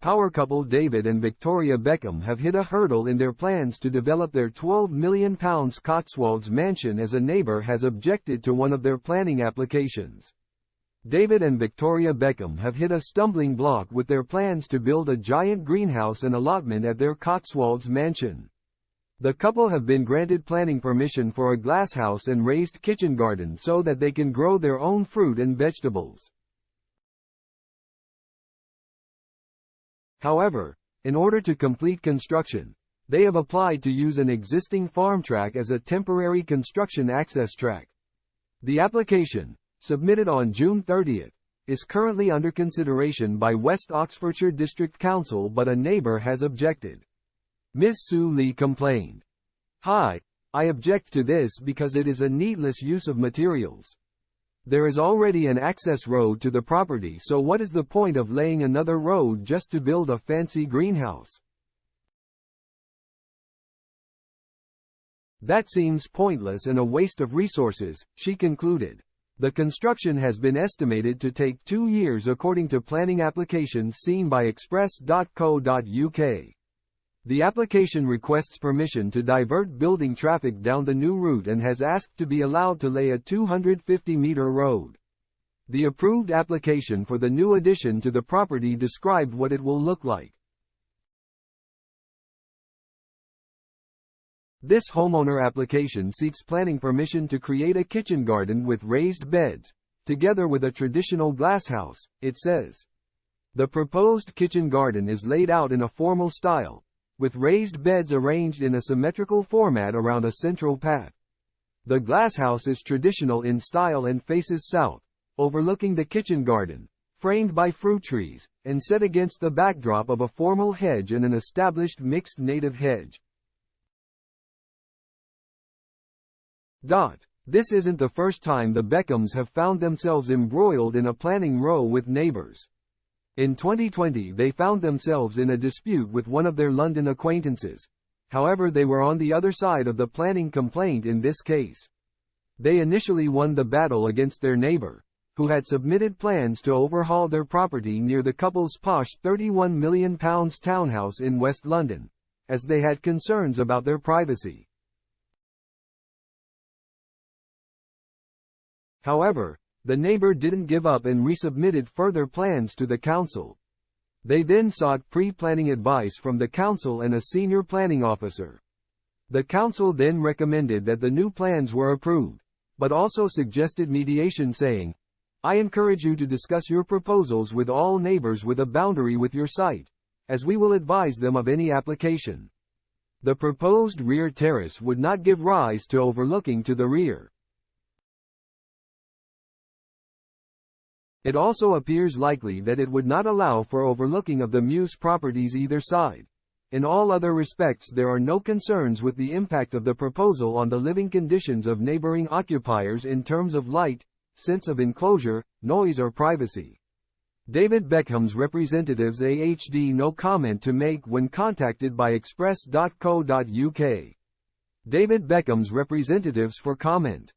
power couple David and Victoria Beckham have hit a hurdle in their plans to develop their £12 million Cotswolds mansion as a neighbour has objected to one of their planning applications. David and Victoria Beckham have hit a stumbling block with their plans to build a giant greenhouse and allotment at their Cotswolds mansion. The couple have been granted planning permission for a glasshouse and raised kitchen garden so that they can grow their own fruit and vegetables. However, in order to complete construction, they have applied to use an existing farm track as a temporary construction access track. The application, submitted on June 30, is currently under consideration by West Oxfordshire District Council, but a neighbour has objected. Ms. Sue Lee complained, "Hi, I object to this because it is a needless use of materials. There is already an access road to the property, so what is the point of laying another road just to build a fancy greenhouse? That seems pointless and a waste of resources," she concluded. The construction has been estimated to take 2 years according to planning applications seen by express.co.uk. The application requests permission to divert building traffic down the new route and has asked to be allowed to lay a 250-metre road. The approved application for the new addition to the property described what it will look like. This homeowner application seeks planning permission to create a kitchen garden with raised beds, together with a traditional glasshouse, it says. The proposed kitchen garden is laid out in a formal style, with raised beds arranged in a symmetrical format around a central path. The glasshouse is traditional in style and faces south, overlooking the kitchen garden, framed by fruit trees, and set against the backdrop of a formal hedge and an established mixed native hedge. This isn't the first time the Beckhams have found themselves embroiled in a planning row with neighbours. In 2020 they found themselves in a dispute with one of their London acquaintances. However, they were on the other side of the planning complaint in this case. They initially won the battle against their neighbour, who had submitted plans to overhaul their property near the couple's posh £31 million townhouse in West London, as they had concerns about their privacy. However, the neighbour didn't give up and resubmitted further plans to the council. They then sought pre-planning advice from the council and a senior planning officer. The council then recommended that the new plans were approved, but also suggested mediation, saying, "I encourage you to discuss your proposals with all neighbours with a boundary with your site, as we will advise them of any application." The proposed rear terrace would not give rise to overlooking to the rear. It also appears likely that it would not allow for overlooking of the Mews properties either side. In all other respects, there are no concerns with the impact of the proposal on the living conditions of neighboring occupiers in terms of light, sense of enclosure, noise or privacy. David Beckham's representatives had no comment to make when contacted by express.co.uk. David Beckham's representatives for comment.